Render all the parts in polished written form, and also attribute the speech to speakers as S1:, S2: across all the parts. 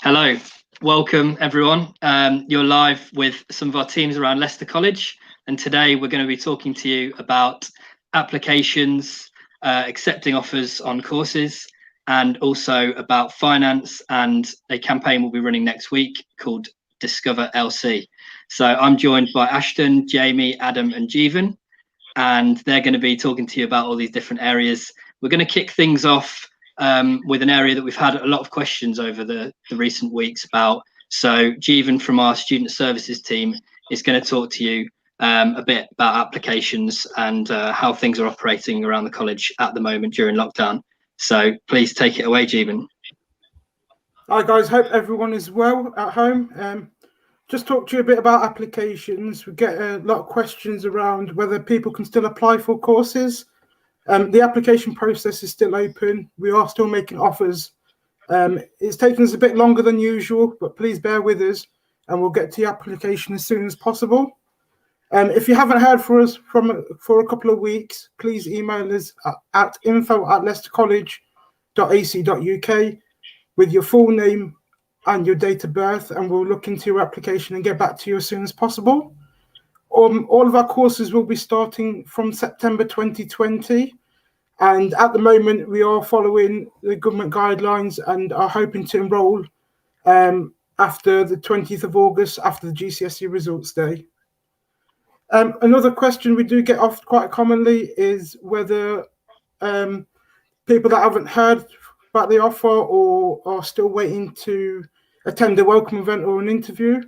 S1: Hello, welcome everyone. You're live with some of our teams around Leicester College, and today we're going to be talking to you about applications, accepting offers on courses, and also about finance and a campaign we'll be running next week called Discover LC. So I'm joined by Ashton, Jamie, Adam, and Jeevan, and they're going to be talking to you about all these different areas. We're going to kick things off with an area that we've had a lot of questions over the recent weeks about. So Jeevan from our student services team is going to talk to you a bit about applications and how things are operating around the college at the moment during lockdown. So please take it away, Jeevan.
S2: Hi guys, hope everyone is well at home. Just talk to you a bit about applications. We get a lot of questions around whether people can still apply for courses. The application process is still open. We are still making offers. It's taken us a bit longer than usual, but please bear with us and we'll get to your application as soon as possible. If you haven't heard from us for a couple of weeks, please email us at info@leicestercollege.ac.uk with your full name and your date of birth, and we'll look into your application and get back to you as soon as possible. All of our courses will be starting from September 2020, and at the moment we are following the government guidelines and are hoping to enrol after the 20th of August, after the GCSE results day. Another question we do get off quite commonly is whether people that haven't heard about the offer or are still waiting to attend a welcome event or an interview.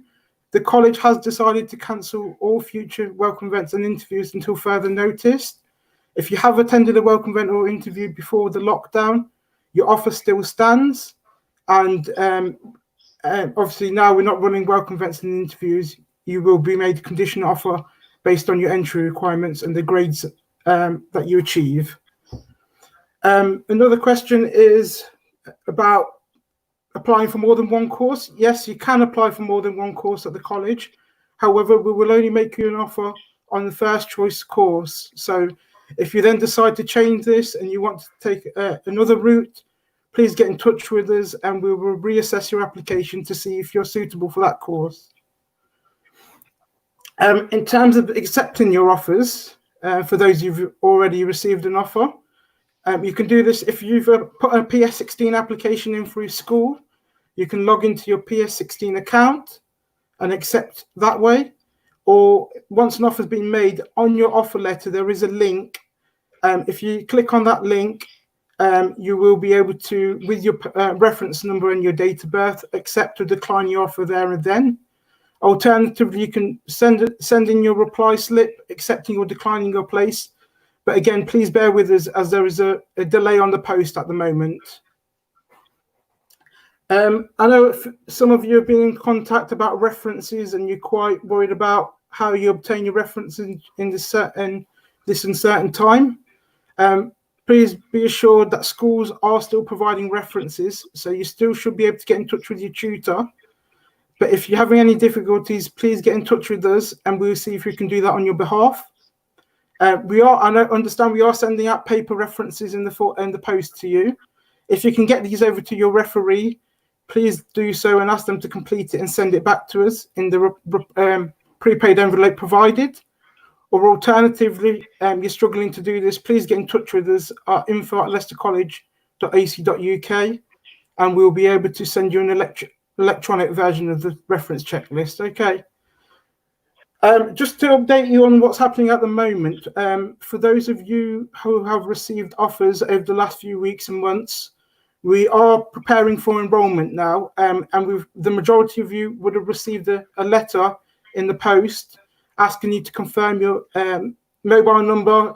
S2: The college has decided to cancel all future welcome events and interviews until further notice. If you have attended a welcome event or interview before the lockdown, your offer still stands. And obviously now we're not running welcome events and interviews. You will be made a conditional offer based on your entry requirements and the grades that you achieve. Another question is about applying for more than one course. Yes, you can apply for more than one course at the college. However, we will only make you an offer on the first choice course. So if you then decide to change this and you want to take another route, please get in touch with us and we will reassess your application to see if you're suitable for that course. In terms of accepting your offers, for those who've already received an offer, you can do this if you've put a PS16 application in through school. You can log into your PS16 account and accept that way. Or once an offer has been made, on your offer letter, there is a link. If you click on that link, you will be able to, with your reference number and your date of birth, accept or decline your offer there and then. Alternatively, you can send in your reply slip, accepting or declining your place. But again, please bear with us as there is a delay on the post at the moment. I know some of you have been in contact about references and you're quite worried about how you obtain your references in this uncertain time. Please be assured that schools are still providing references, so you still should be able to get in touch with your tutor. But if you're having any difficulties, please get in touch with us and we'll see if we can do that on your behalf. I understand we are sending out paper references in the post to you. If you can get these over to your referee, please do so and ask them to complete it and send it back to us in the prepaid envelope provided. Or alternatively, you're struggling to do this, please get in touch with us at info@leicestercollege.ac.uk and we'll be able to send you an electronic version of the reference checklist. Okay. Just to update you on what's happening at the moment, for those of you who have received offers over the last few weeks and months, we are preparing for enrolment now, and the majority of you would have received a letter in the post asking you to confirm your mobile number,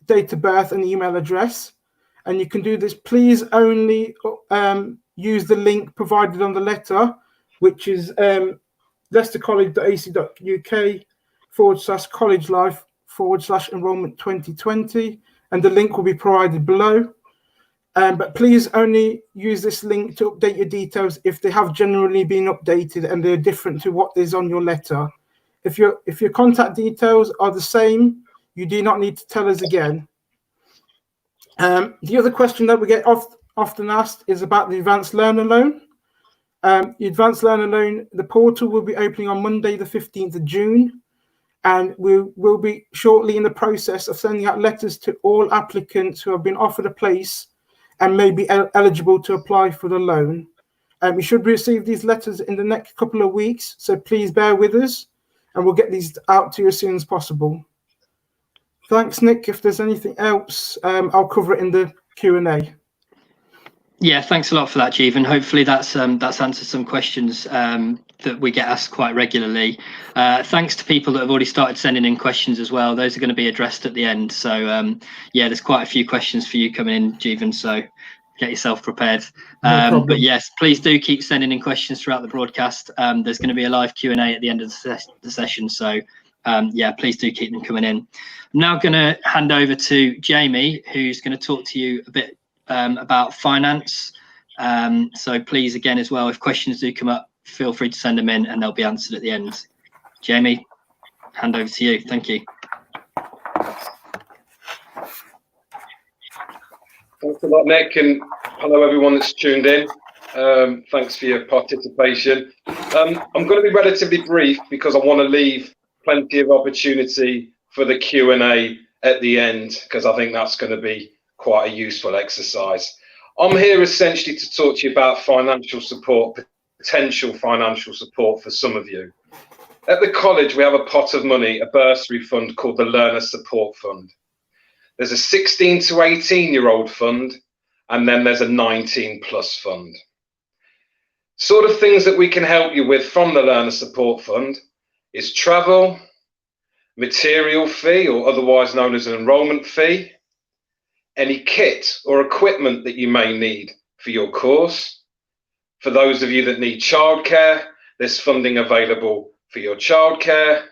S2: date of birth and email address. And you can do this. Please only use the link provided on the letter, which is leicestercollege.ac.uk/college-life/enrollment 2020, and the link will be provided below. But please only use this link to update your details if they have generally been updated and they're different to what is on your letter. If your contact details are the same, you do not need to tell us again. The other question that we get often asked is about the Advanced Learner Loan. The Advanced Learner Loan, the portal will be opening on Monday, the 15th of June, and we will be shortly in the process of sending out letters to all applicants who have been offered a place and may be eligible to apply for the loan. We should receive these letters in the next couple of weeks, so please bear with us, and we'll get these out to you as soon as possible. Thanks, Nick. If there's anything else, I'll cover it in the Q&A.
S1: Yeah, thanks a lot for that, Jeevan. Hopefully that's answered some questions that we get asked quite regularly. Thanks to people that have already started sending in questions as well. Those are going to be addressed at the end. So yeah, there's quite a few questions for you coming in, Jeevan. So get yourself prepared.
S2: No
S1: but yes, please do keep sending in questions throughout the broadcast. There's going to be a live Q&A at the end of the session. So yeah, please do keep them coming in. I'm now going to hand over to Jamie, who's going to talk to you a bit about finance. So please, again, as well, if questions do come up, feel free to send them in and they'll be answered at the end. Jamie, hand over to you. Thank you.
S3: Thanks a lot, Nick, and hello everyone that's tuned in. Thanks for your participation. I'm going to be relatively brief because I want to leave plenty of opportunity for the Q&A at the end, because I think that's going to be quite a useful exercise. I'm here essentially to talk to you about financial support, potential financial support for some of you. At the college, we have a pot of money, a bursary fund called the Learner Support Fund. There's a 16 to 18-year-old fund, and then there's a 19+ fund. Sort of things that we can help you with from the Learner Support Fund is travel, material fee, or otherwise known as an enrolment fee, any kit or equipment that you may need for your course. For those of you that need childcare, there's funding available for your childcare.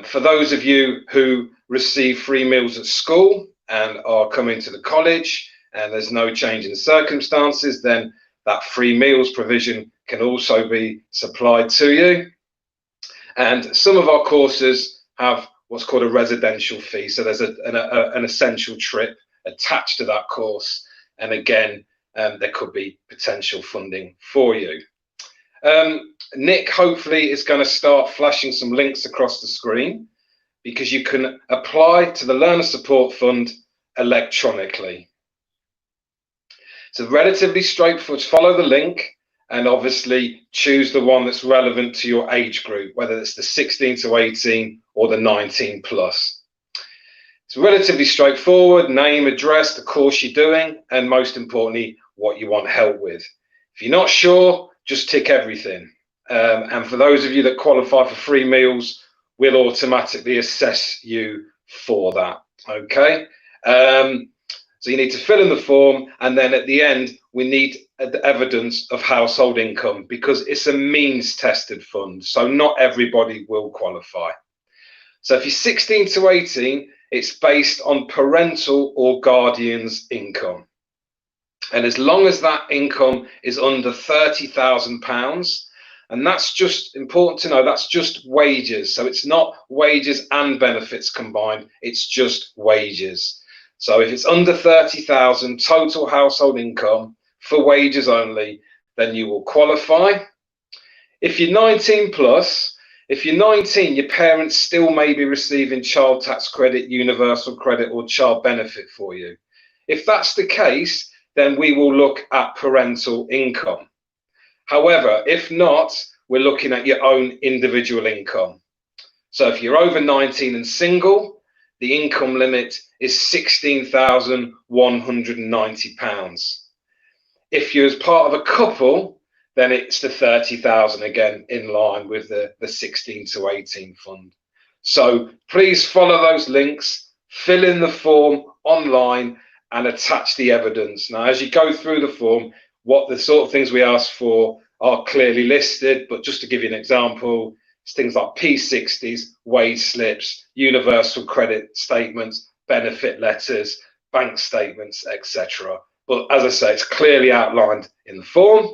S3: For those of you who receive free meals at school and are coming to the college and there's no change in circumstances, then that free meals provision can also be supplied to you. And some of our courses have what's called a residential fee. So there's an essential trip attached to that course. And again, there could be potential funding for you. Nick hopefully is going to start flashing some links across the screen, because you can apply to the Learner Support Fund electronically. So relatively straightforward. Follow the link and obviously choose the one that's relevant to your age group, whether it's the 16 to 18 or the 19+. It's relatively straightforward: name, address, the course you're doing, and most importantly, what you want help with. If you're not sure, just tick everything. And for those of you that qualify for free meals, we'll automatically assess you for that. Okay. So you need to fill in the form, and then at the end, we need the evidence of household income, because it's a means tested fund. So not everybody will qualify. So if you're 16 to 18, it's based on parental or guardian's income. And as long as that income is under £30,000, and that's just important to know, that's just wages. So it's not wages and benefits combined, it's just wages. So if it's under 30,000 total household income for wages only, then you will qualify. If you're 19+, if you're 19, your parents still may be receiving child tax credit, universal credit, or child benefit for you. If that's the case, then we will look at parental income. However, if not, we're looking at your own individual income. So if you're over 19 and single, the income limit is £16,190. If you're as part of a couple, then it's the 30,000, again, in line with the 16 to 18 fund. So please follow those links, fill in the form online, and attach the evidence. Now, as you go through the form, what the sort of things we ask for are clearly listed, but just to give you an example, it's things like P60s, wage slips, universal credit statements, benefit letters, bank statements, etc. But as I say, it's clearly outlined in the form.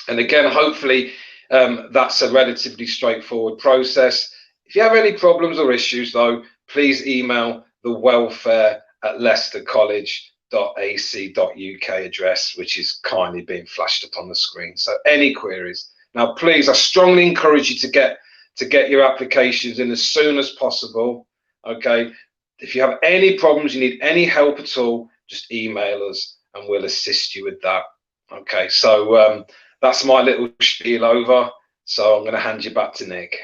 S3: And again, hopefully that's a relatively straightforward process. If you have any problems or issues, though, please email the welfare@leicestercollege.co.uk. address, which is kindly being flashed up on the screen. So any queries. Now, please, I strongly encourage you to get your applications in as soon as possible. Okay. If you have any problems, you need any help at all, just email us and we'll assist you with that. Okay. So that's my little spiel over. So I'm going to hand you back to Nick.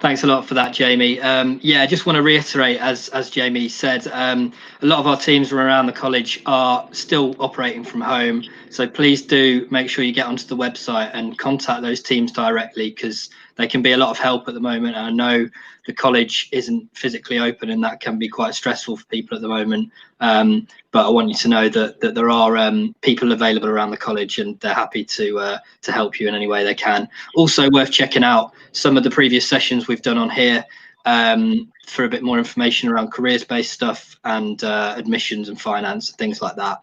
S1: Thanks a lot for that, Jamie. Yeah, I just want to reiterate, as Jamie said, a lot of our teams around the college are still operating from home. So please do make sure you get onto the website and contact those teams directly, because they can be a lot of help at the moment. And I know the college isn't physically open, and that can be quite stressful for people at the moment. But I want you to know that there are people available around the college, and they're happy to help you in any way they can. Also worth checking out some of the previous sessions we've done on here for a bit more information around careers-based stuff and admissions and finance and things like that.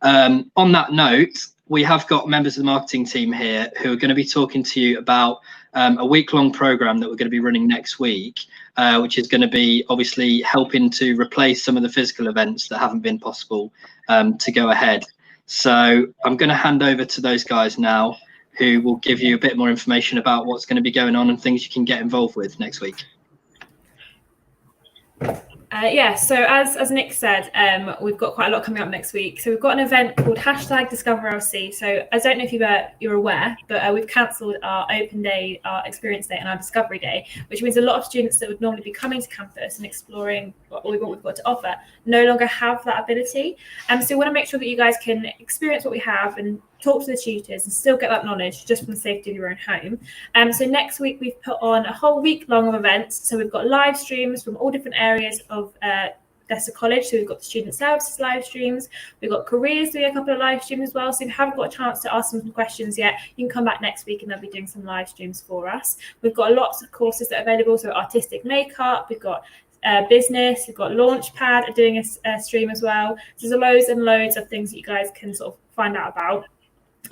S1: On that note, we have got members of the marketing team here who are going to be talking to you about a week-long program that we're going to be running next week, which is going to be obviously helping to replace some of the physical events that haven't been possible to go ahead. So I'm going to hand over to those guys now, who will give you a bit more information about what's going to be going on and things you can get involved with next week.
S4: Yeah, so as Nick said, we've got quite a lot coming up next week. So we've got an event called #DiscoverLC. So I don't know if you're aware, but we've cancelled our open day, our experience day, and our discovery day, which means a lot of students that would normally be coming to campus and exploring what we've got to offer no longer have that ability. So we want to make sure that you guys can experience what we have and talk to the tutors and still get that knowledge just from the safety of your own home. So next week we've put on a whole week long of events. So we've got live streams from all different areas of Leicester College. So we've got the student services live streams, we've got careers doing a couple of live streams as well. So if you haven't got a chance to ask some questions yet, you can come back next week and they'll be doing some live streams for us. We've got lots of courses that are available. So artistic makeup, we've got business, we've got Launchpad doing a stream as well. So there's loads and loads of things that you guys can sort of find out about.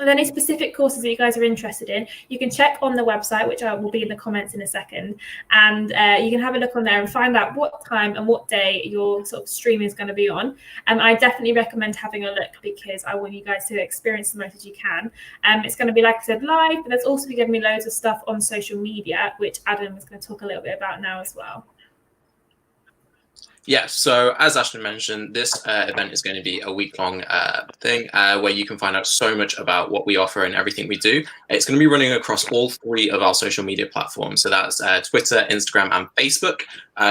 S4: And any specific courses that you guys are interested in, you can check on the website, which will be in the comments in a second. And you can have a look on there and find out what time and what day your sort of stream is going to be on. I definitely recommend having a look, because I want you guys to experience the most as you can. It's going to be, like I said, live, but there's also going to be loads of stuff on social media, which Adam is going to talk a little bit about now as well.
S5: Yeah, so as Ashton mentioned, this event is going to be a week-long thing where you can find out so much about what we offer and everything we do. It's going to be running across all 3 of our social media platforms. So that's Twitter, Instagram, and Facebook.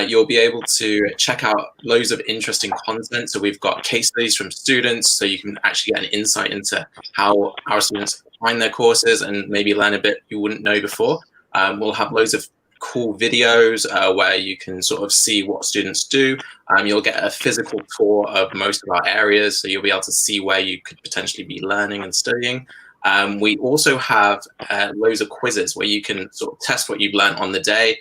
S5: You'll be able to check out loads of interesting content. So we've got case studies from students, so you can actually get an insight into how our students find their courses and maybe learn a bit you wouldn't know before. We'll have loads of cool videos where you can sort of see what students do. You'll get a physical tour of most of our areas, so you'll be able to see where you could potentially be learning and studying. We also have loads of quizzes where you can sort of test what you've learned on the day,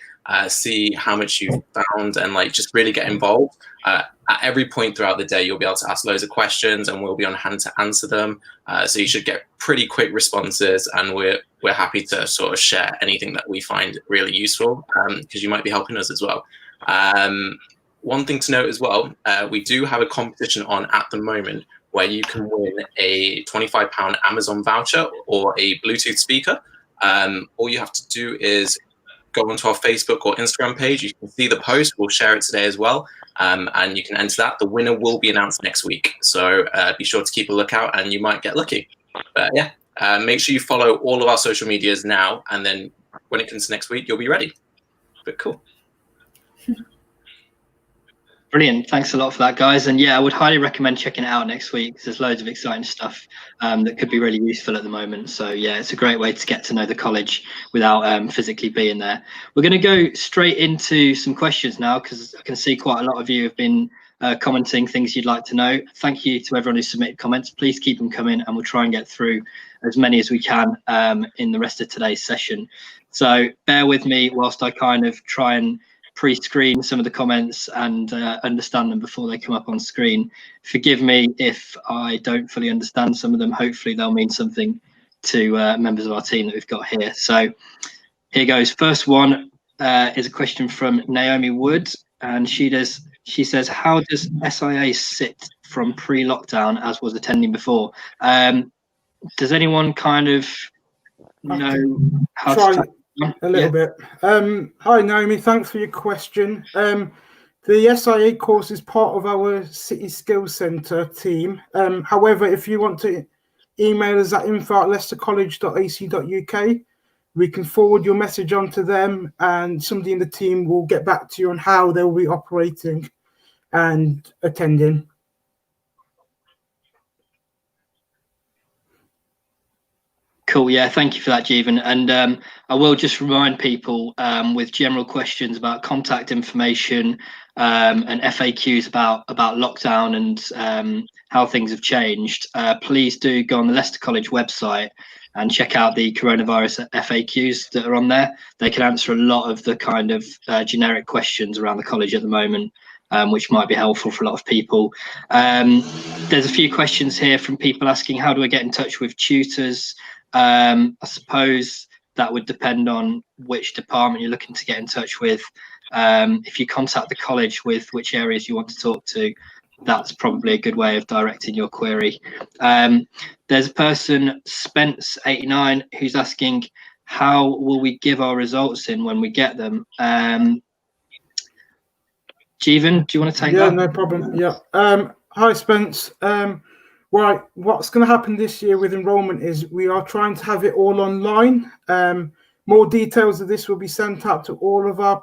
S5: see how much you've found, and like just really get involved. At every point throughout the day, you'll be able to ask loads of questions and we'll be on hand to answer them. So you should get pretty quick responses, and we're happy to sort of share anything that we find really useful, because you might be helping us as well. One thing to note as well, we do have a competition on at the moment where you can win a £25 Amazon voucher or a Bluetooth speaker. All you have to do is go onto our Facebook or Instagram page. You can see the post. We'll share it today as well. And you can enter that. The winner will be announced next week. So be sure to keep a lookout and you might get lucky. But yeah, make sure you follow all of our social medias now. And then when it comes to next week, you'll be ready. But cool.
S1: Brilliant. Thanks a lot for that, guys. And yeah, I would highly recommend checking it out next week, because there's loads of exciting stuff that could be really useful at the moment. So yeah, it's a great way to get to know the college without physically being there. We're going to go straight into some questions now, because I can see quite a lot of you have been commenting things you'd like to know. Thank you to everyone who submitted comments. Please keep them coming and we'll try and get through as many as we can in the rest of today's session. So bear with me whilst I kind of try and pre-screen some of the comments and understand them before they come up on screen. Forgive me if I don't fully understand some of them. Hopefully they'll mean something to members of our team that we've got here. So here goes. First one is a question from Naomi Wood, and she She says, how does SIA sit from pre-lockdown as was attending before? Does anyone kind of know how
S2: try
S1: to
S2: a little bit? Hi, Naomi. Thanks for your question. The SIA course is part of our City Skills Centre team. However, if you want to email us at info@leicestercollege.ac.uk, we can forward your message on to them, and somebody in the team will get back to you on how they'll be operating and attending.
S1: Cool. Yeah, thank you for that, Jeevan. And I will just remind people with general questions about contact information and FAQs about lockdown and how things have changed. Please do go on the Leicester College website and check out the coronavirus FAQs that are on there. They can answer a lot of the kind of generic questions around the college at the moment, which might be helpful for a lot of people. There's a few questions here from people asking, how do I get in touch with tutors? I suppose that would depend on which department you're looking to get in touch with. If you contact the college with which areas you want to talk to, that's probably a good way of directing your query. There's a person, Spence89, who's asking, how will we give our results in when we get them? Jeevan, do you want to take that?
S2: Yeah, no problem. Yeah. Hi, Spence. Right, what's going to happen this year with enrolment is we are trying to have it all online. More details of this will be sent out to all of our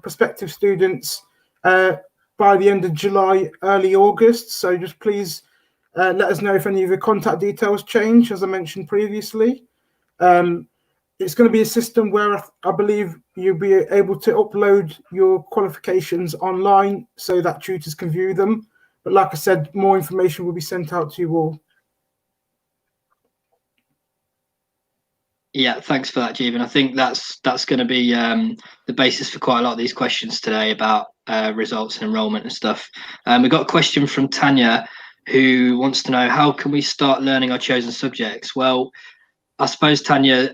S2: prospective students by the end of July, early August. So just please let us know if any of your contact details change, as I mentioned previously. It's going to be a system where I believe you'll be able to upload your qualifications online so that tutors can view them. But like I said, more information will be sent out to you all.
S1: Yeah, thanks for that, Jeevan. I think that's going to be the basis for quite a lot of these questions today about results and enrolment and stuff. We've got a question from Tanya, who wants to know, how can we start learning our chosen subjects? Well, I suppose, Tanya,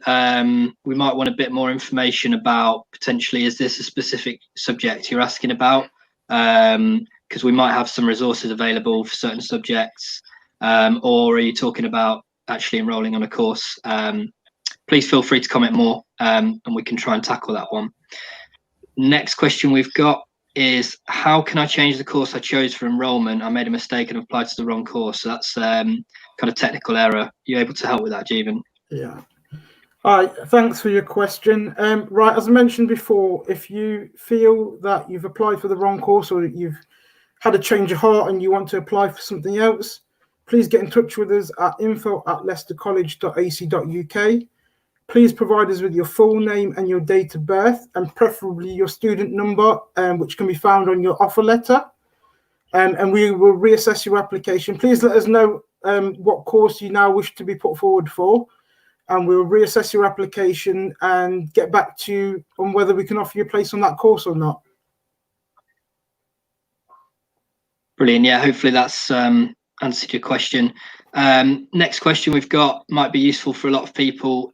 S1: we might want a bit more information about potentially, is this a specific subject you're asking about? Because we might have some resources available for certain subjects, or are you talking about actually enrolling on a course? Please feel free to comment more, and we can try and tackle that one. Next question we've got is, how can I change the course I chose for enrolment? I made a mistake and applied to the wrong course. So that's kind of technical error. Are you able to help with that, Jeevan?
S2: Yeah. All right, thanks for your question. Right, as I mentioned before, if you feel that you've applied for the wrong course or you've had a change of heart and you want to apply for something else, please get in touch with us at info@leicestercollege.ac.uk. Please provide us with your full name and your date of birth, and preferably your student number, which can be found on your offer letter. And we will reassess your application. Please let us know what course you now wish to be put forward for, and we'll reassess your application and get back to you on whether we can offer you a place on that course or not.
S1: Brilliant. Yeah, hopefully that's answered your question. Next question we've got might be useful for a lot of people.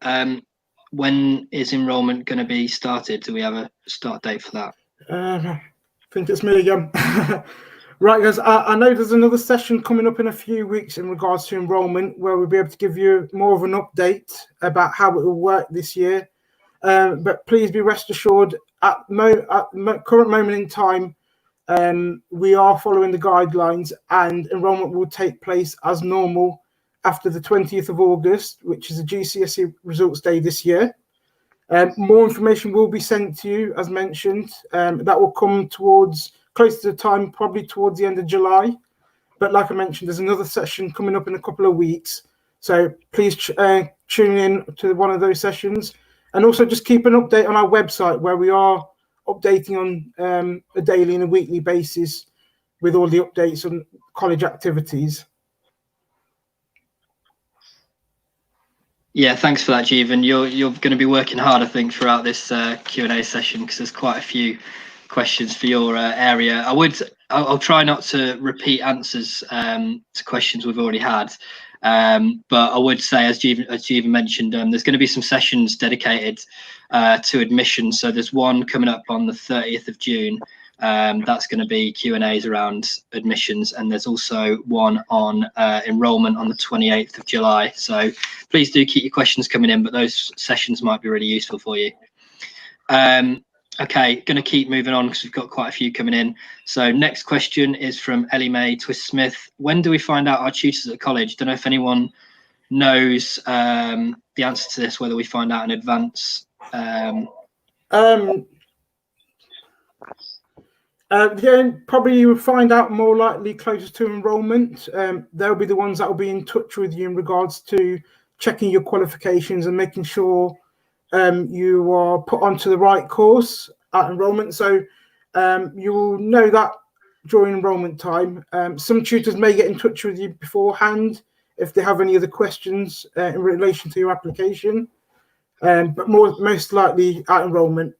S1: When is enrolment going to be started? Do we have a start date for that?
S2: I think it's me again. Right, guys, I know there's another session coming up in a few weeks in regards to enrolment, where we'll be able to give you more of an update about how it will work this year. But please be rest assured, at the current moment in time, we are following the guidelines, and enrolment will take place as normal after the 20th of August, which is a GCSE results day this year. More information will be sent to you, as mentioned. That will come close to the time, probably towards the end of July. But like I mentioned, there's another session coming up in a couple of weeks. So please tune in to one of those sessions. And also just keep an update on our website, where we are updating on a daily and a weekly basis with all the updates on college activities.
S1: Yeah, thanks for that, Jeevan. You're going to be working hard, I think, throughout this Q&A session, because there's quite a few questions for your area. I'll try not to repeat answers to questions we've already had, but I would say, as Jeevan mentioned, there's going to be some sessions dedicated to admission. So there's one coming up on the 30th of June, That's going to be Q&As around admissions, and there's also one on enrolment on the 28th of July. So please do keep your questions coming in, but those sessions might be really useful for you. Okay, going to keep moving on because we've got quite a few coming in. So next question is from Ellie Mae Twist Smith. When do we find out our tutors at college? Don't know if anyone knows the answer to this, whether we find out in advance.
S2: Probably you will find out more likely closer to enrolment. They'll be the ones that will be in touch with you in regards to checking your qualifications and making sure you are put onto the right course at enrolment. So you will know that during enrolment time. Some tutors may get in touch with you beforehand if they have any other questions in relation to your application, but most likely at enrolment.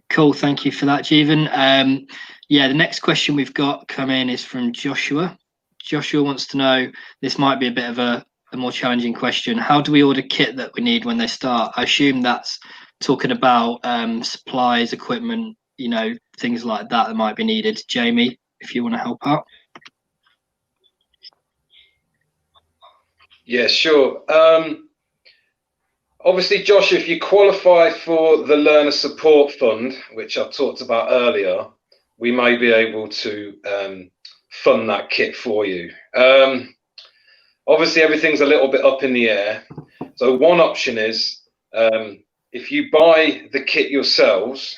S1: Cool, thank you for that, Jeevan. Yeah, the next question we've got come in is from Joshua. Joshua wants to know, this might be a bit of a more challenging question. How do we order kit that we need when they start? I assume that's talking about supplies, equipment, you know, things like that might be needed. Jamie, if you want to help out.
S3: Yeah, sure. Obviously, Josh, if you qualify for the Learner Support Fund, which I talked about earlier, we may be able to fund that kit for you. Obviously, everything's a little bit up in the air. So one option is if you buy the kit yourselves,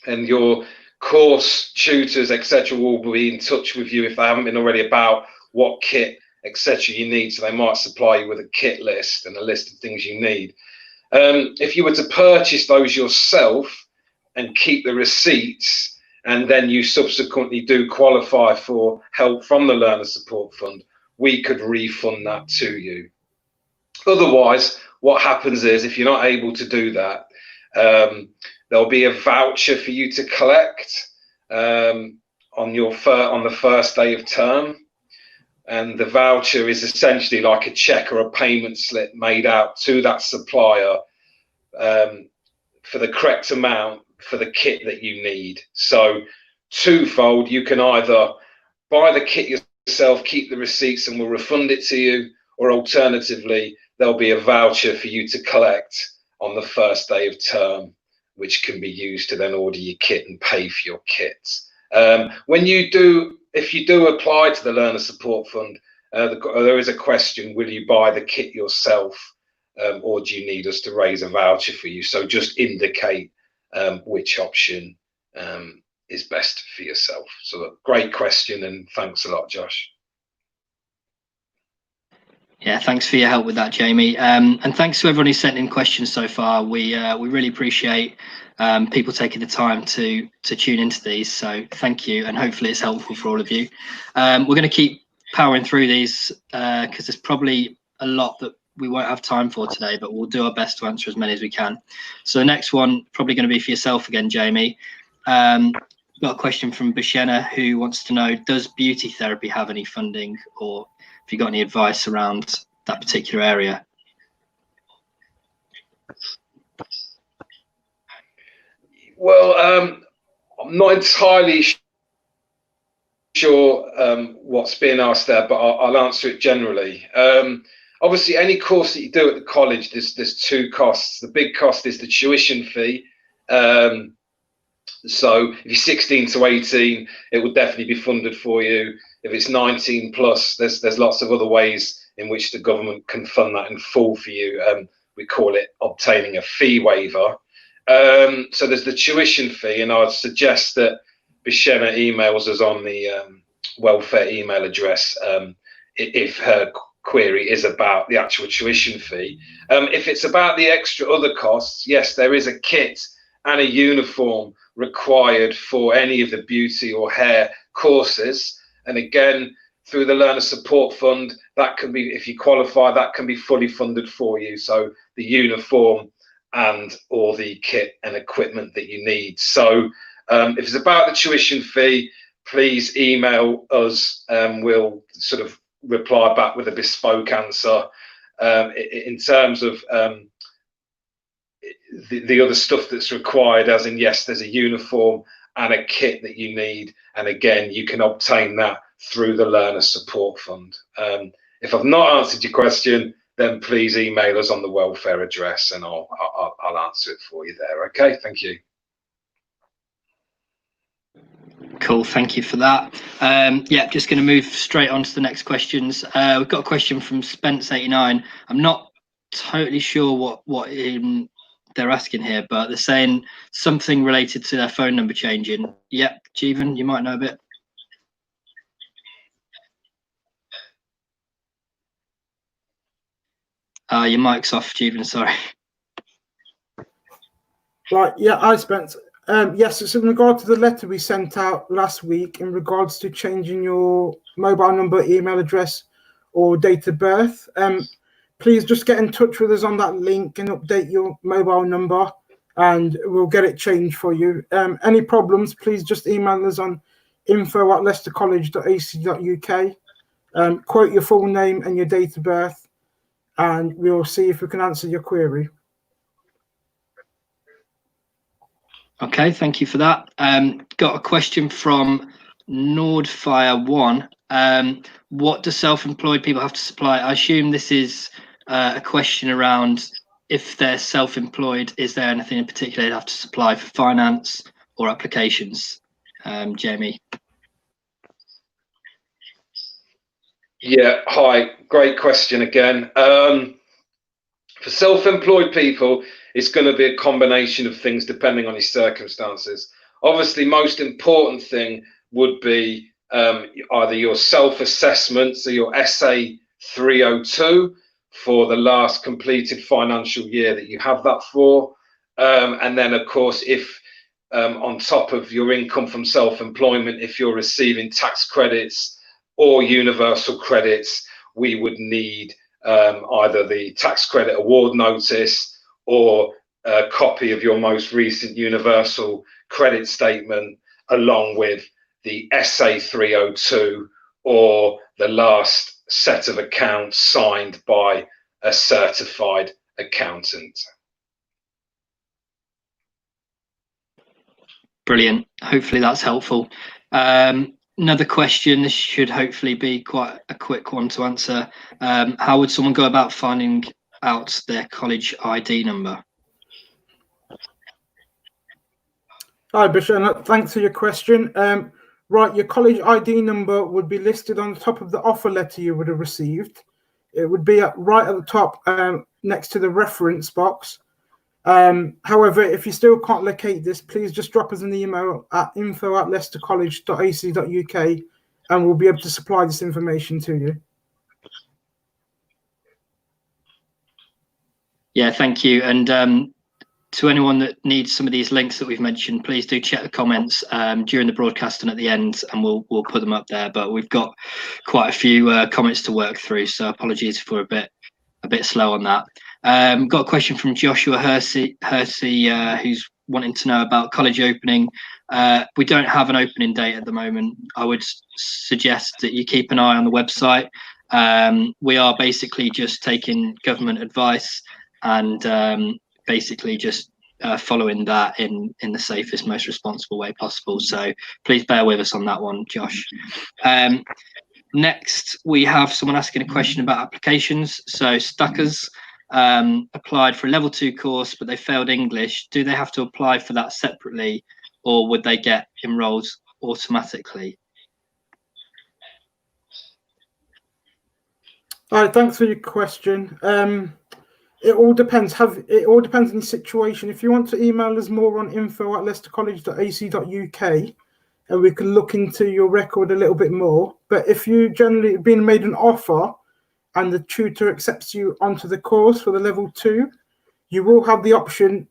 S3: and your course tutors, etc., will be in touch with you if they haven't been already about what kit, etc., you need. So they might supply you with a kit list and a list of things you need. If you were to purchase those yourself and keep the receipts, and then you subsequently do qualify for help from the Learner Support Fund, we could refund that to you. Otherwise, what happens is, if you're not able to do that, there'll be a voucher for you to collect on the first day of term. And the voucher is essentially like a check or a payment slip made out to that supplier for the correct amount for the kit that you need. So twofold, you can either buy the kit yourself, keep the receipts, and we'll refund it to you, or alternatively, there'll be a voucher for you to collect on the first day of term, which can be used to then order your kit and pay for your kits. If you do apply to the Learner Support Fund, there is a question: will you buy the kit yourself, or do you need us to raise a voucher for you? So just indicate which option is best for yourself. So great question, and thanks a lot, Josh.
S1: Yeah, thanks for your help with that, Jamie. And thanks to everyone who sent in questions so far. We really appreciate people taking the time to tune into these. So thank you, and hopefully it's helpful for all of you. We're going to keep powering through these because there's probably a lot that we won't have time for today, but we'll do our best to answer as many as we can. So the next one probably going to be for yourself again, Jamie. Got a question from Bashena, who wants to know, does beauty therapy have any funding, or if you got any advice around that particular area?
S3: Well, I'm not entirely sure what's being asked there, but I'll answer it generally. Obviously, any course that you do at the college, there's two costs. The big cost is the tuition fee. So if you're 16 to 18, it would definitely be funded for you. If it's 19 plus, there's lots of other ways in which the government can fund that in full for you. We call it obtaining a fee waiver. So there's the tuition fee, and I'd suggest that Bashena emails us on the welfare email address if her query is about the actual tuition fee. If it's about the extra other costs, yes, there is a kit and a uniform required for any of the beauty or hair courses. And again, through the Learner Support Fund, that can be, if you qualify, that can be fully funded for you. So the uniform and all the kit and equipment that you need. So if it's about the tuition fee, please email us and we'll sort of reply back with a bespoke answer. In terms of the other stuff that's required, as in, yes, there's a uniform and a kit that you need. And again, you can obtain that through the Learner Support Fund. If I've not answered your question, then please email us on the welfare address and I'll answer it for you there. Okay, thank you.
S1: Cool, thank you for that. Yeah, just going to move straight on to the next questions. We've got a question from Spence89. I'm not totally sure what they're asking here, but they're saying something related to their phone number changing. Yep, Jeevan, you might know a bit. Your mic's off, Jeevan, sorry.
S2: Right, yeah, I Spence. Yes, it's in regard to the letter we sent out last week in regards to changing your mobile number, email address, or date of birth. Please just get in touch with us on that link and update your mobile number, and we'll get it changed for you. Any problems, please just email us on info@leicestercollege.ac.uk. Quote your full name and your date of birth, and we'll see if we can answer your query.
S1: Okay, thank you for that. Got a question from Nordfire1. What do self-employed people have to supply? I assume this is a question around if they're self-employed, is there anything in particular they have to supply for finance or applications? Jamie.
S3: Yeah, hi, great question again. For self-employed people, it's going to be a combination of things depending on your circumstances. Obviously, most important thing would be either your self-assessment, so your SA 302 for the last completed financial year that you have that for. And then, of course, if on top of your income from self-employment, if you're receiving tax credits or universal credits, we would need either the tax credit award notice or a copy of your most recent universal credit statement, along with the SA 302 or the last set of accounts signed by a certified accountant.
S1: Brilliant. Hopefully that's helpful. Another question, this should hopefully be quite a quick one to answer. How would someone go about finding out their college ID number?
S2: Hi, Bishop. Thanks for your question. Right, your college ID number would be listed on the top of the offer letter you would have received. It would be right at the top next to the reference box. However, if you still can't locate this, please just drop us an email at info@leicestercollege.ac.uk and we'll be able to supply this information to you.
S1: Yeah, thank you. And to anyone that needs some of these links that we've mentioned, please do check the comments during the broadcast and at the end, and we'll put them up there. But we've got quite a few comments to work through, so apologies if we're a bit slow on that. Got a question from Joshua Hersey, who's wanting to know about college opening. We don't have an opening date at the moment. I would suggest that you keep an eye on the website. We are basically just taking government advice and basically just following that in the safest, most responsible way possible. So please bear with us on that one, Josh. Next, we have someone asking a question about applications. So Stuckers applied for a level 2 course, but they failed English. Do they have to apply for that separately, or would they get enrolled automatically?
S2: All right, thanks for your question. It all depends. It all depends on the situation. If you want to email us more on info@leicestercollege.ac.uk, and we can look into your record a little bit more. But if you generally have been made an offer and the tutor accepts you onto the course for the level 2, you will have the option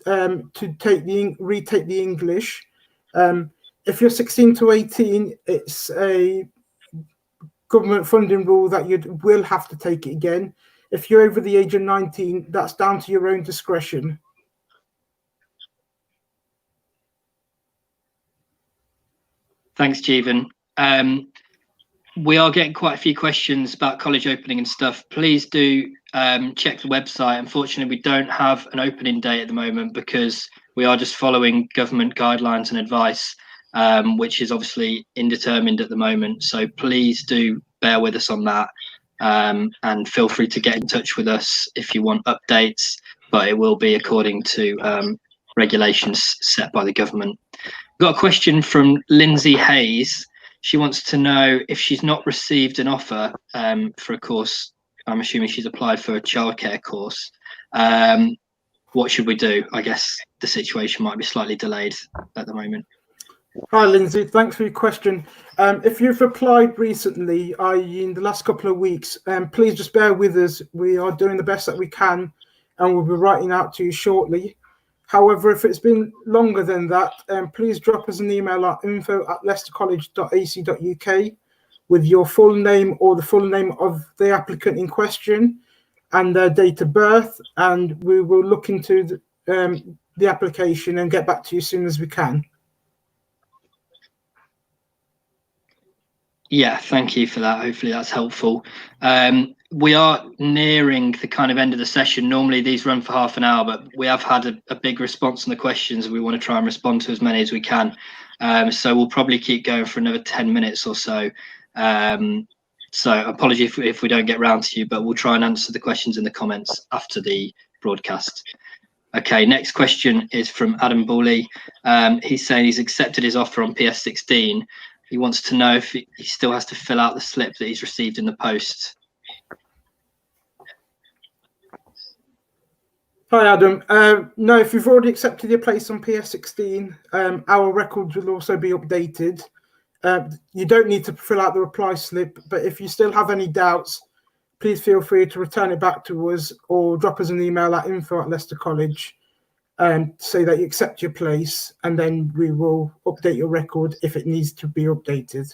S2: to retake the English. If you're 16 to 18, it's a government funding rule that you will have to take it again. If you're over the age of 19, that's down to your own discretion.
S1: Thanks, Jeevan. We are getting quite a few questions about college opening and stuff. Please do check the website. Unfortunately, we don't have an opening date at the moment because we are just following government guidelines and advice, which is obviously indeterminate at the moment. So please do bear with us on that, and feel free to get in touch with us if you want updates, but it will be according to regulations set by the government. Got a question from Lindsay Hayes. She wants to know if she's not received an offer for a course. I'm assuming she's applied for a childcare course. What should we do? I guess the situation might be slightly delayed at the moment.
S2: Hi, Lindsay. Thanks for your question. If you've applied recently, i.e. in the last couple of weeks, please just bear with us. We are doing the best that we can, and we'll be writing out to you shortly. However, if it's been longer than that, please drop us an email at info@leicestercollege.ac.uk with your full name or the full name of the applicant in question and their date of birth, and we will look into the application and get back to you as soon as we can.
S1: Yeah, thank you for that. Hopefully that's helpful. We are nearing the kind of end of the session. Normally these run for half an hour, but we have had a big response on the questions, and we want to try and respond to as many as we can. So we'll probably keep going for another 10 minutes or so. So apologies if we don't get round to you, but we'll try and answer the questions in the comments after the broadcast. Okay, next question is from Adam Bawley. He's saying he's accepted his offer on PS16. He wants to know if he still has to fill out the slip that he's received in the post.
S2: Hi, Adam. No, if you've already accepted your place on PS16, our records will also be updated. You don't need to fill out the reply slip, but if you still have any doubts, please feel free to return it back to us or drop us an email at info@leicestercollege and say that you accept your place, and then we will update your record if it needs to be updated.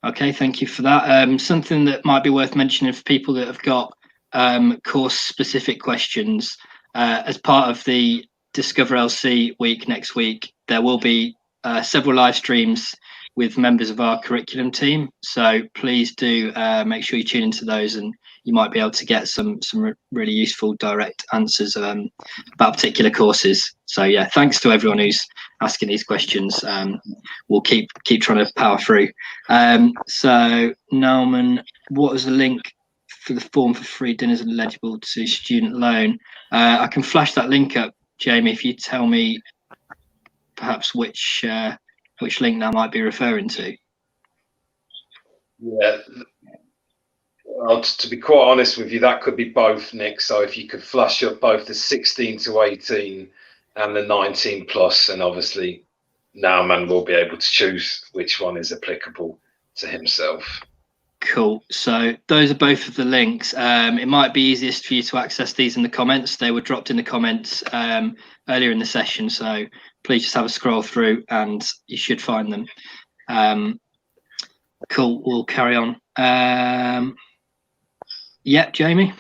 S1: Okay, thank you for that. Something that might be worth mentioning for people that have got course-specific questions, as part of the Discover LC week next week, there will be several live streams with members of our curriculum team. So please do make sure you tune into those, and you might be able to get some really useful direct answers about particular courses. So yeah, thanks to everyone who's asking these questions. We'll keep trying to power through. So Nauman, what is the link for the form for free dinners and eligible to student loan? I can flash that link up, Jamie, if you tell me perhaps which link that might be referring to.
S3: Yeah, to be quite honest with you, that could be both, Nick. So if you could flash up both the 16 to 18 and the 19 plus, and obviously Nauman will be able to choose which one is applicable to himself.
S1: Cool. So those are both of the links. It might be easiest for you to access these in the comments. They were dropped in the comments earlier in the session. So please just have a scroll through and you should find them. Cool. We'll carry on. Yeah, Jamie.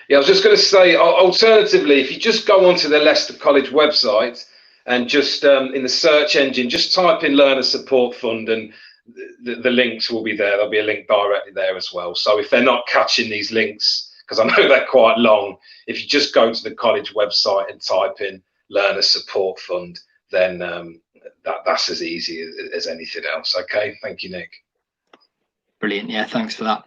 S3: Yeah, I was just going to say, alternatively, if you just go onto the Leicester College website and just in the search engine, just type in Learner Support Fund, and the links will be there. There'll be a link directly there as well. So if they're not catching these links, because I know they're quite long, if you just go to the college website and type in Learner Support Fund, then that's as easy as anything else. Okay, thank you, Nick.
S1: Brilliant. Yeah, thanks for that.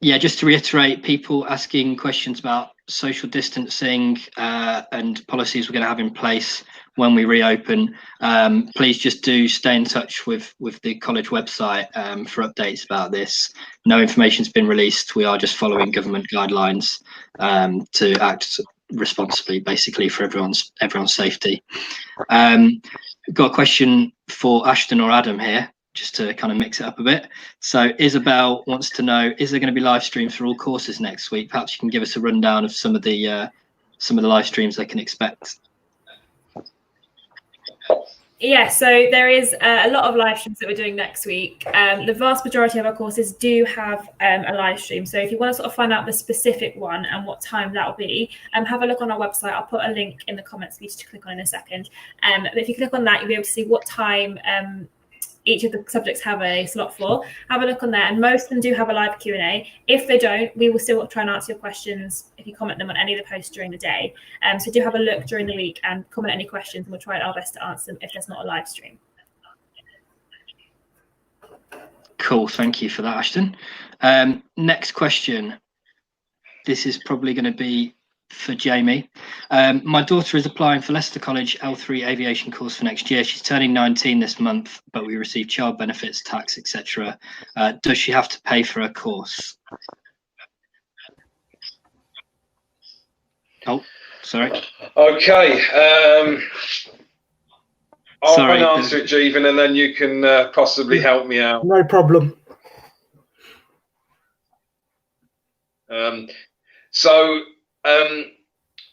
S1: Yeah, just to reiterate, people asking questions about social distancing and policies we're going to have in place when we reopen, please just do stay in touch with the college website for updates about this. No information's been released. We are just following government guidelines to act responsibly, basically, for everyone's safety. Got a question for Ashton or Adam here, just to kind of mix it up a bit. So Isabel wants to know, is there going to be live streams for all courses next week? Perhaps you can give us a rundown of some of the live streams they can expect.
S4: Yeah, so there is a lot of live streams that we're doing next week. The vast majority of our courses do have a live stream. So if you want to sort of find out the specific one and what time that will be, have a look on our website. I'll put a link in the comments for you to click on in a second. But if you click on that, you'll be able to see what time each of the subjects have a slot for. Have a look on there, and most of them do have a live Q&A. If they don't, we will still try and answer your questions if you comment them on any of the posts during the day. So do have a look during the week and comment any questions, and we'll try our best to answer them if there's not a live stream.
S1: Cool, thank you for that, Ashton. Next question. This is probably going to be for Jamie. My daughter is applying for Leicester College L3 aviation course for next year. She's turning 19 this month, but we receive child benefits, tax, etc. Does she have to pay for her course? Oh, sorry.
S3: Okay. I'll answer it, Jeevan, and then you can possibly help me out.
S2: No problem.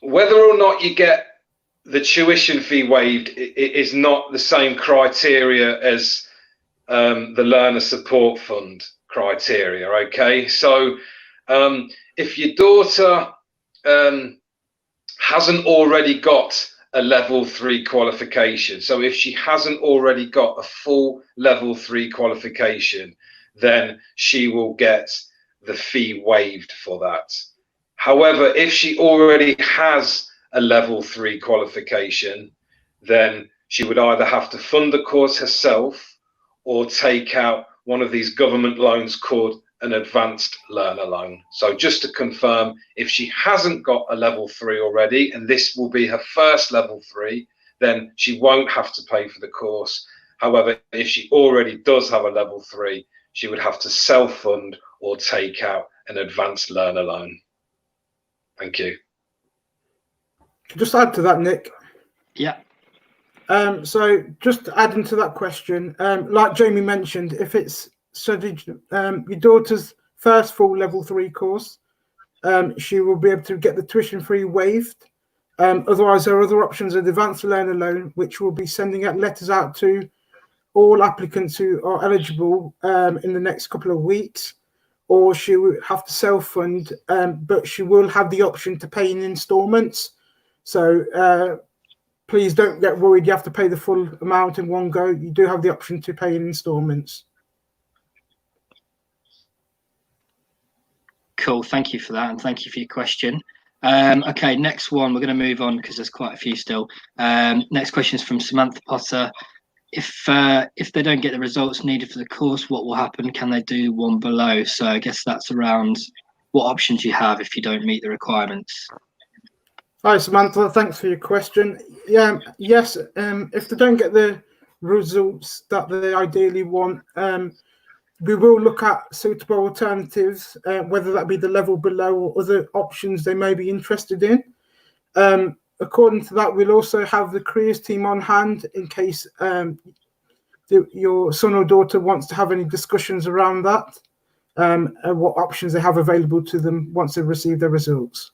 S3: Whether or not you get the tuition fee waived is not the same criteria as the Learner Support Fund criteria, okay? So if your daughter hasn't already got a level 3 qualification, so if she hasn't already got a full level 3 qualification, then she will get the fee waived for that. However, if she already has a level 3 qualification, then she would either have to fund the course herself or take out one of these government loans called an advanced learner loan. So just to confirm, if she hasn't got a level 3 already, and this will be her first level 3, then she won't have to pay for the course. However, if she already does have a level 3, she would have to self-fund or take out an advanced learner loan. Thank you.
S2: Just add to that, Nick.
S1: Yeah.
S2: So just adding to that question, like Jamie mentioned, if it's studied your daughter's first full level 3 course, she will be able to get the tuition fee waived. Otherwise, there are other options of the advanced learner loan, which will be sending out letters out to all applicants who are eligible in the next couple of weeks. Or she will have to self-fund, but she will have the option to pay in installments. So please don't get worried you have to pay the full amount in one go. You do have the option to pay in installments.
S1: Cool, thank you for that, and thank you for your question. Okay, next one, we're going to move on because there's quite a few still. Next question is from Samantha Potter. If they don't get the results needed for the course, what will happen? Can they do one below? So I guess that's around what options you have if you don't meet the requirements.
S2: Hi, Samantha. Thanks for your question. Yeah, yes. If they don't get the results that they ideally want, we will look at suitable alternatives, whether that be the level below or other options they may be interested in. According to that, we'll also have the careers team on hand in case your son or daughter wants to have any discussions around that, and what options they have available to them once they've received their results.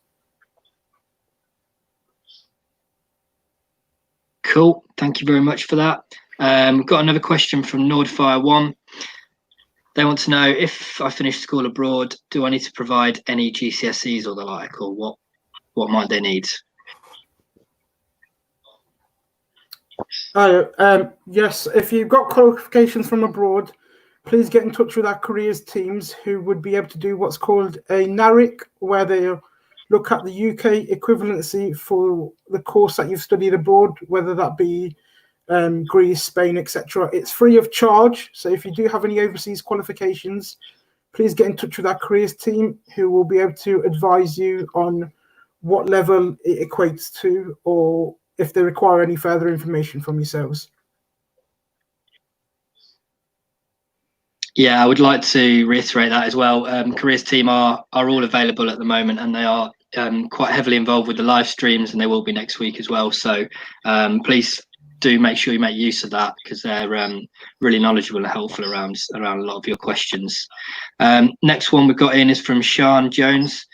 S1: Cool, thank you very much for that. We've got another question from Nordfire1. They want to know, if I finish school abroad, do I need to provide any GCSEs or the like, or what might they need?
S2: Yes, if you've got qualifications from abroad, please get in touch with our careers teams who would be able to do what's called a NARIC, where they look at the UK equivalency for the course that you've studied abroad, whether that be Greece, Spain, etc. It's free of charge. So if you do have any overseas qualifications, please get in touch with our careers team who will be able to advise you on what level it equates to, or if they require any further information from yourselves.
S1: Yeah, I would like to reiterate that as well. Careers team are all available at the moment, and they are quite heavily involved with the live streams, and they will be next week as well. So please do make sure you make use of that, because they're really knowledgeable and helpful around a lot of your questions. Next one we've got in is from Sean Jones.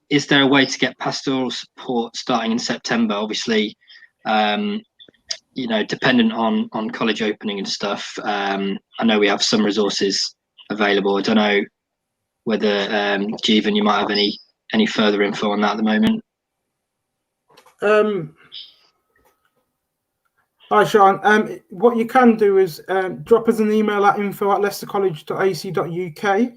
S1: Is there a way to get pastoral support starting in September? Obviously, you know, dependent on college opening and stuff. I know we have some resources available. I don't know whether Jeevan, you might have any further info on that at the moment.
S2: Hi, Sean. What you can do is drop us an email at info@leicestercollege.ac.uk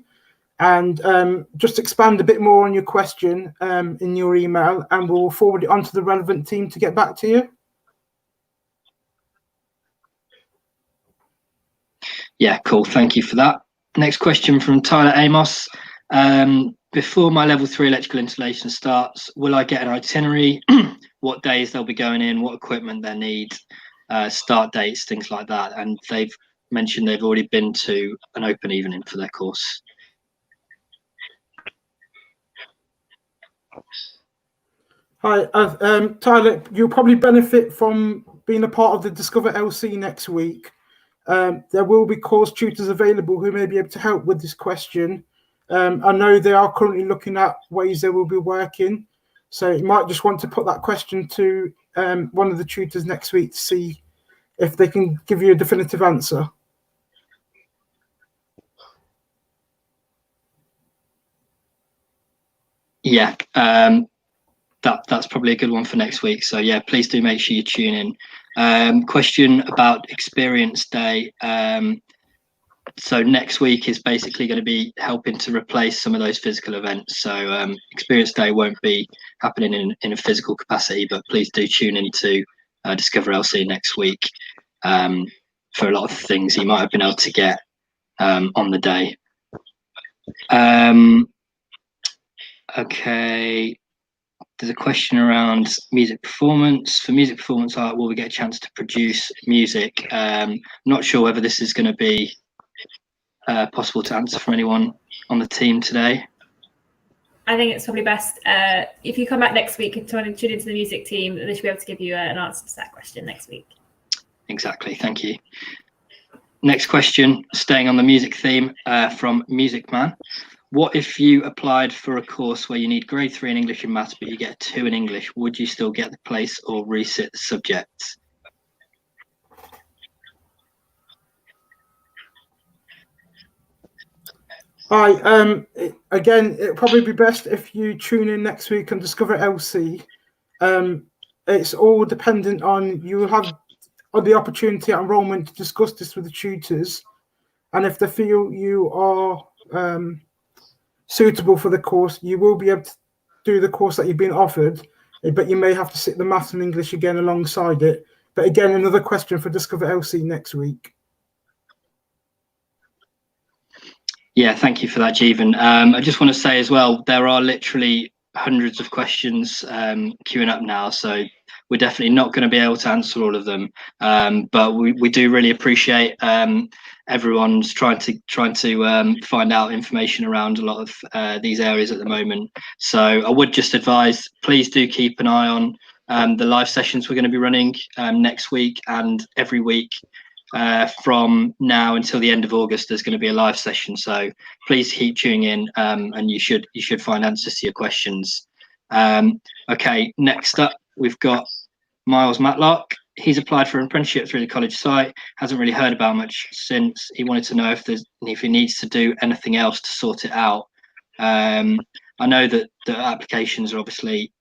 S2: and just expand a bit more on your question in your email, and we'll forward it on to the relevant team to get back to you.
S1: Yeah, cool. Thank you for that. Next question from Tyler Amos. Before my level 3 electrical installation starts, will I get an itinerary? What days they'll be going in, what equipment they need, start dates, things like that. And they've mentioned they've already been to an open evening for their course.
S2: Hi, Tyler, you'll probably benefit from being a part of the Discover LC next week. There will be course tutors available who may be able to help with this question. I know they are currently looking at ways they will be working. So you might just want to put that question to one of the tutors next week to see if they can give you a definitive answer.
S1: Yeah, that's probably a good one for next week. So yeah, please do make sure you tune in. Question about Experience Day. So next week is basically going to be helping to replace some of those physical events. So Experience Day won't be happening in a physical capacity, but please do tune into Discover LC next week for a lot of things you might have been able to get on the day. Okay. There's a question around music performance. For music performance art, will we get a chance to produce music? I'm not sure whether this is going to be possible to answer from anyone on the team today.
S4: I think it's probably best if you come back next week and tune into the music team, they should be able to give you an answer to that question next week.
S1: Exactly, thank you. Next question, staying on the music theme, from Music Man. What if you applied for a course where you need grade 3 in English and maths, but you get a 2 in English? Would you still get the place or resit the subjects?
S2: Hi, again, it'll probably be best if you tune in next week and Discover LC. It's all dependent on you have the opportunity at enrollment to discuss this with the tutors, and if they feel you are suitable for the course, you will be able to do the course that you've been offered, but you may have to sit the maths and English again alongside it. But again, another question for Discover LC next week.
S1: Yeah, thank you for that, Jeevan. I just want to say as well, there are literally hundreds of questions queuing up now, so we're definitely not going to be able to answer all of them. But we do really appreciate everyone's trying to find out information around a lot of these areas at the moment. So I would just advise, please do keep an eye on the live sessions we're going to be running next week and every week. From now until the end of August, there's going to be a live session, so please keep tuning in, and you should find answers to your questions. Okay, next up we've got Miles Matlock. He's applied for an apprenticeship through the college site, hasn't really heard about much since. He wanted to know if he needs to do anything else to sort it out. I know that the applications are obviously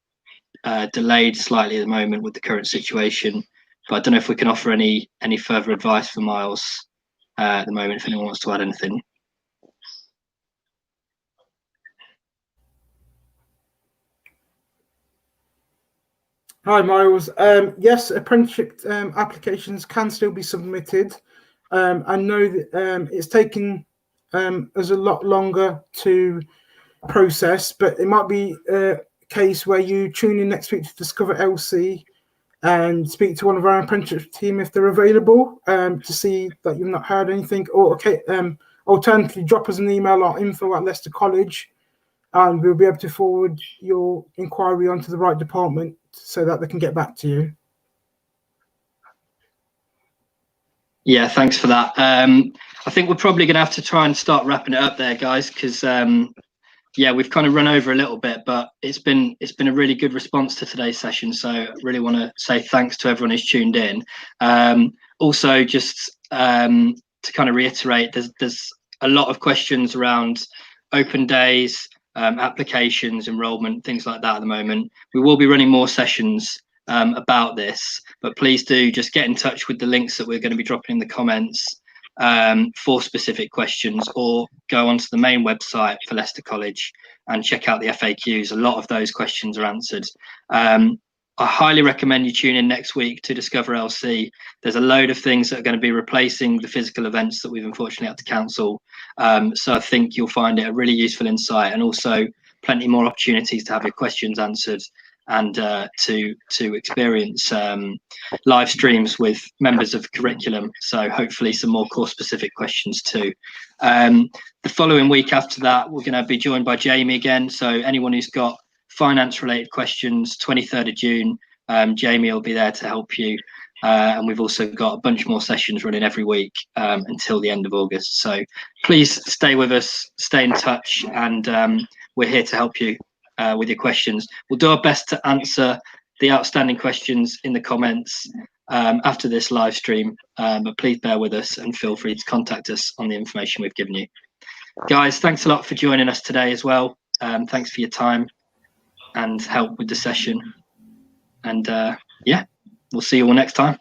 S1: delayed slightly at the moment with the current situation, but I don't know if we can offer any further advice for Miles at the moment, if anyone wants to add anything.
S2: Hi, Miles. Yes, apprenticeship applications can still be submitted. I know that it's taken us a lot longer to process, but it might be a case where you tune in next week to Discover LC and speak to one of our apprenticeship team if they're available, to see that you've not heard anything, or alternatively drop us an email at info@Leicester College, and we'll be able to forward your inquiry onto the right department so that they can get back to you.
S1: Yeah, thanks for that. I think we're probably going to have to try and start wrapping it up there, guys, because yeah, we've kind of run over a little bit, but it's been a really good response to today's session. So I really want to say thanks to everyone who's tuned in. Also, just to kind of reiterate, there's a lot of questions around open days, applications, enrolment, things like that at the moment. We will be running more sessions about this, but please do just get in touch with the links that we're going to be dropping in the comments for specific questions, or go onto the main website for Leicester College and check out the FAQs. A lot of those questions are answered. I highly recommend you tune in next week to Discover LC. There's a load of things that are going to be replacing the physical events that we've unfortunately had to cancel. So I think you'll find it a really useful insight, and also plenty more opportunities to have your questions answered, and to experience live streams with members of curriculum. So hopefully some more course specific questions too. The following week after that, we're going to be joined by Jamie again. So anyone who's got finance related questions, 23rd of June, Jamie will be there to help you. And we've also got a bunch more sessions running every week until the end of August. So please stay with us, stay in touch, and we're here to help you with your questions. We'll do our best to answer the outstanding questions in the comments after this live stream, but please bear with us and feel free to contact us on the information we've given you. Guys, thanks a lot for joining us today as well. Thanks for your time and help with the session. And yeah, we'll see you all next time.